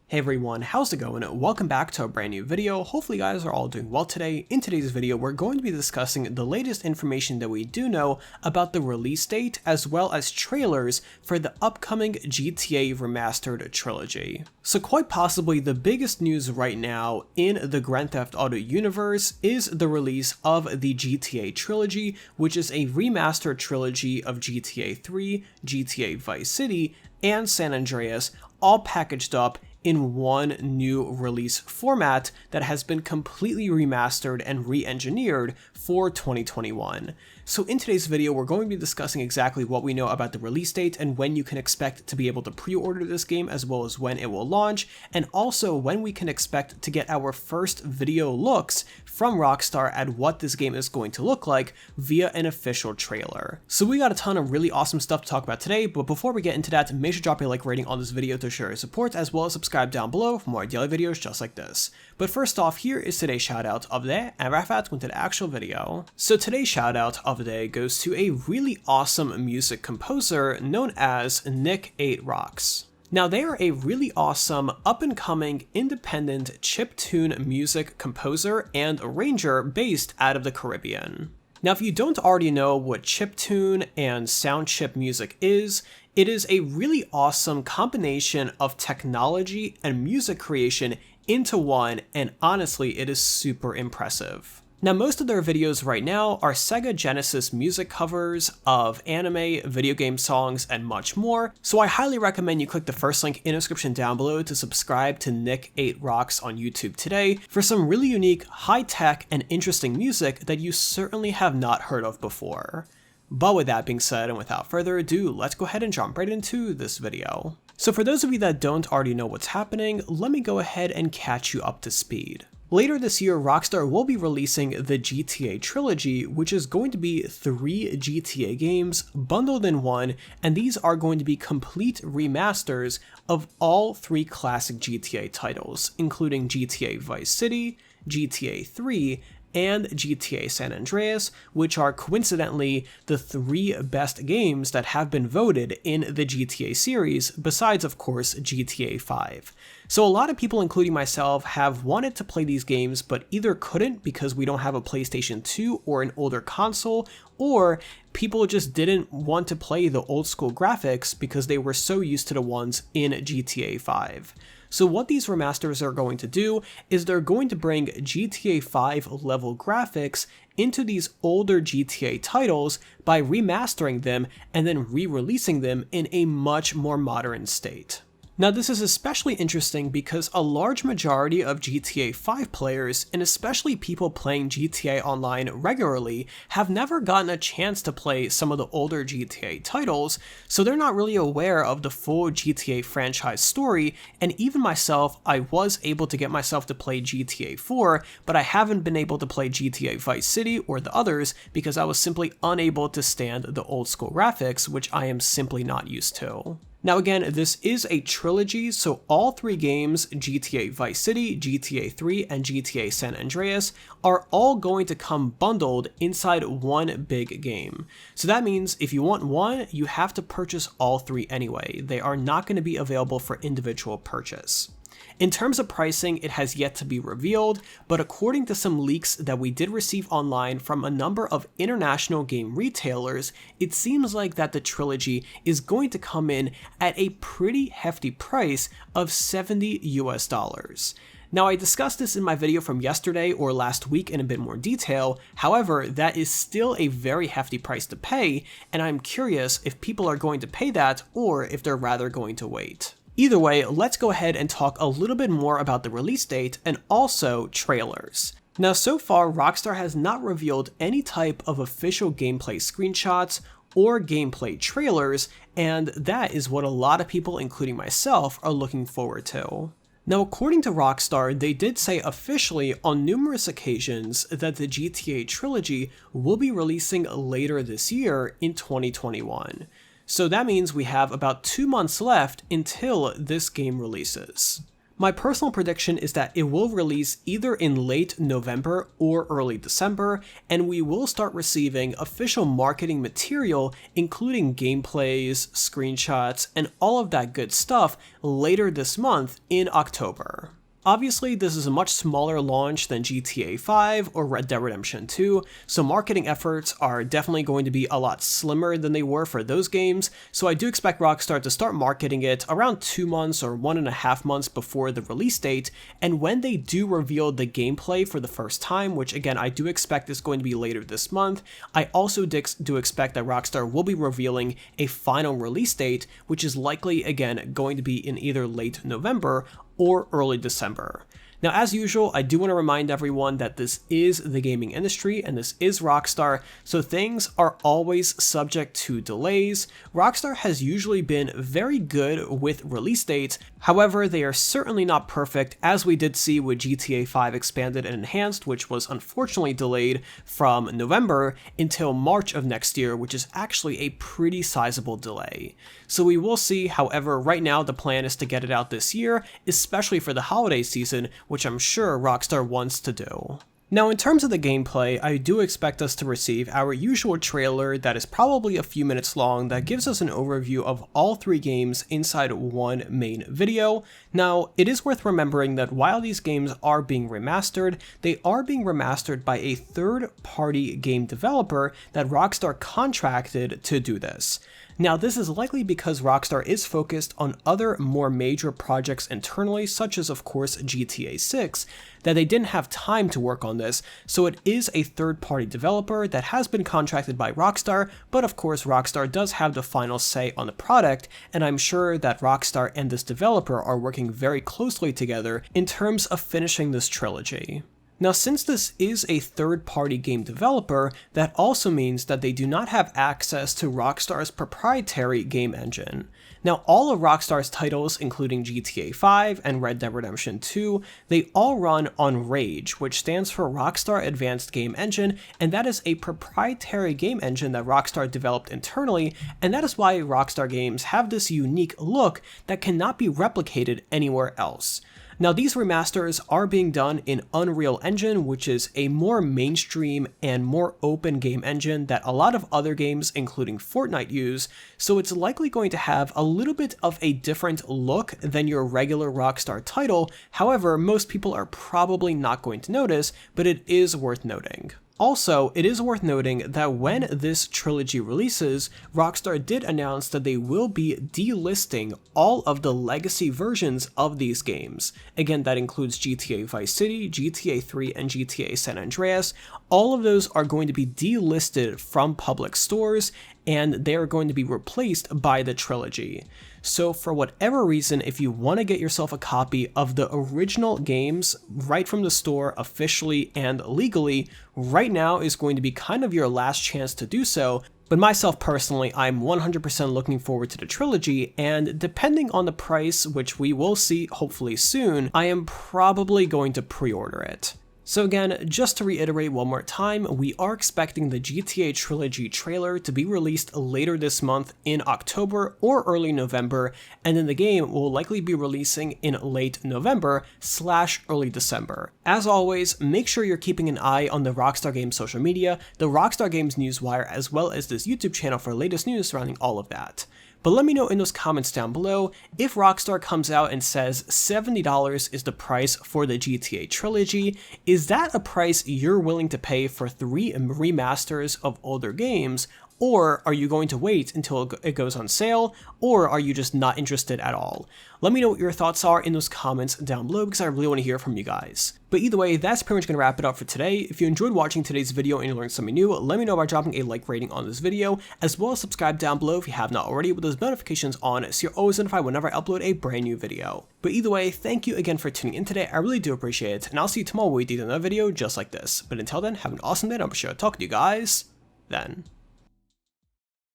Hey everyone, how's it going? Welcome back to a brand new video. Hopefully you guys are all doing well today. In today's video, we're going to be discussing the latest information that we do know about the release date, as well as trailers for the upcoming GTA Remastered trilogy. So quite possibly the biggest news right now in the Grand Theft Auto universe is the release of the GTA trilogy, which is a remastered trilogy of GTA 3, GTA Vice City, and San Andreas, all packaged up in one new release format that has been completely remastered and re-engineered for 2021. So in today's video, we're going to be discussing exactly what we know about the release date and when you can expect to be able to pre-order this game, as well as when it will launch, and also when we can expect to get our first video looks from Rockstar at what this game is going to look like via an official trailer. So we got a ton of really awesome stuff to talk about today, but before we get into that, make sure to drop a like rating on this video to show your support, as well as subscribe down below for more daily videos just like this. But first off, here is today's shoutout of the day, and Rafat went to the actual video. So today's shoutout of the day goes to a really awesome music composer known as Nick 8 Rocks. Now they are a really awesome up-and-coming independent chiptune music composer and arranger based out of the Caribbean. Now if you don't already know what chiptune and sound chip music is, it is a really awesome combination of technology and music creation into one, and honestly it is super impressive. Now most of their videos right now are Sega Genesis music covers of anime, video game songs, and much more, so I highly recommend you click the first link in the description down below to subscribe to Nick 8 Rocks on YouTube today for some really unique, high-tech, and interesting music that you certainly have not heard of before. But with that being said, and without further ado, let's go ahead and jump right into this video. So for those of you that don't already know what's happening, let me go ahead and catch you up to speed. Later this year, Rockstar will be releasing the GTA trilogy, which is going to be 3 GTA games bundled in one, and these are going to be complete remasters of all 3 classic GTA titles, including GTA Vice City, GTA 3, and GTA San Andreas, which are coincidentally the 3 best games that have been voted in the GTA series, besides of course GTA 5. So a lot of people, including myself, have wanted to play these games but either couldn't because we don't have a PlayStation 2 or an older console, or people just didn't want to play the old school graphics because they were so used to the ones in GTA 5. So what these remasters are going to do is they're going to bring GTA 5 level graphics into these older GTA titles by remastering them and then re-releasing them in a much more modern state. Now this is especially interesting because a large majority of GTA 5 players, and especially people playing GTA Online regularly, have never gotten a chance to play some of the older GTA titles, so they're not really aware of the full GTA franchise story, and even myself, I was able to get myself to play GTA 4, but I haven't been able to play GTA Vice City or the others because I was simply unable to stand the old school graphics, which I am simply not used to. Now again, this is a trilogy, so all 3 games, GTA Vice City, GTA 3, and GTA San Andreas, are all going to come bundled inside one big game. So that means if you want one, you have to purchase all 3 anyway. They are not going to be available for individual purchase. In terms of pricing, it has yet to be revealed, but according to some leaks that we did receive online from a number of international game retailers, it seems like that the trilogy is going to come in at a pretty hefty price of $70 US. Now I discussed this in my video from yesterday or last week in a bit more detail, however, that is still a very hefty price to pay, and I'm curious if people are going to pay that or if they're rather going to wait. Either way, let's go ahead and talk a little bit more about the release date and also trailers. Now so far, Rockstar has not revealed any type of official gameplay screenshots or gameplay trailers, and that is what a lot of people, including myself, are looking forward to. Now according to Rockstar, they did say officially on numerous occasions that the GTA trilogy will be releasing later this year in 2021. So that means we have about 2 months left until this game releases. My personal prediction is that it will release either in late November or early December, and we will start receiving official marketing material, including gameplays, screenshots, and all of that good stuff later this month in October. Obviously, this is a much smaller launch than GTA 5 or Red Dead Redemption 2, so marketing efforts are definitely going to be a lot slimmer than they were for those games, so I do expect Rockstar to start marketing it around 2 months or 1.5 months before the release date, and when they do reveal the gameplay for the first time, which again I do expect is going to be later this month, I also do expect that Rockstar will be revealing a final release date, which is likely again going to be in either late November or early December. Now, as usual, I do want to remind everyone that this is the gaming industry and this is Rockstar, so things are always subject to delays. Rockstar has usually been very good with release dates, however, they are certainly not perfect, as we did see with GTA 5 Expanded and Enhanced, which was unfortunately delayed from November until March of next year, which is actually a pretty sizable delay. So we will see, however, right now the plan is to get it out this year, especially for the holiday season, which I'm sure Rockstar wants to do. Now, in terms of the gameplay, I do expect us to receive our usual trailer that is probably a few minutes long that gives us an overview of all 3 games inside one main video. Now, it is worth remembering that while these games are being remastered, they are being remastered by a third-party game developer that Rockstar contracted to do this. Now, this is likely because Rockstar is focused on other more major projects internally, such as, of course, GTA 6, that they didn't have time to work on this, so it is a third-party developer that has been contracted by Rockstar, but of course Rockstar does have the final say on the product, and I'm sure that Rockstar and this developer are working very closely together in terms of finishing this trilogy. Now, since this is a third-party game developer, that also means that they do not have access to Rockstar's proprietary game engine. Now, all of Rockstar's titles, including GTA 5 and Red Dead Redemption 2, they all run on Rage, which stands for Rockstar Advanced Game Engine, and that is a proprietary game engine that Rockstar developed internally, and that is why Rockstar games have this unique look that cannot be replicated anywhere else. Now, these remasters are being done in Unreal Engine, which is a more mainstream and more open game engine that a lot of other games, including Fortnite, use, so it's likely going to have a little bit of a different look than your regular Rockstar title. However, most people are probably not going to notice, but it is worth noting. Also, it is worth noting that when this trilogy releases, Rockstar did announce that they will be delisting all of the legacy versions of these games. Again, that includes GTA Vice City, GTA 3, and GTA San Andreas. All of those are going to be delisted from public stores, and they are going to be replaced by the trilogy. So for whatever reason, if you want to get yourself a copy of the original games right from the store officially and legally, right now is going to be kind of your last chance to do so. But myself personally, I'm 100% looking forward to the trilogy, and depending on the price, which we will see hopefully soon, I am probably going to pre-order it. So again, just to reiterate one more time, we are expecting the GTA Trilogy trailer to be released later this month in October or early November, and then the game will likely be releasing in late November/early December. As always, make sure you're keeping an eye on the Rockstar Games social media, the Rockstar Games Newswire, as well as this YouTube channel for latest news surrounding all of that. But let me know in those comments down below, if Rockstar comes out and says $70 is the price for the GTA trilogy, is that a price you're willing to pay for 3 remasters of older games, or are you going to wait until it goes on sale, or are you just not interested at all? Let me know what your thoughts are in those comments down below, because I really want to hear from you guys. But either way, that's pretty much going to wrap it up for today. If you enjoyed watching today's video and you learned something new, let me know by dropping a like rating on this video, as well as subscribe down below if you have not already with those notifications on so you're always notified whenever I upload a brand new video. But either way, thank you again for tuning in today, I really do appreciate it, and I'll see you tomorrow when we do another video just like this. But until then, have an awesome day, and I'm sure I'll talk to you guys then.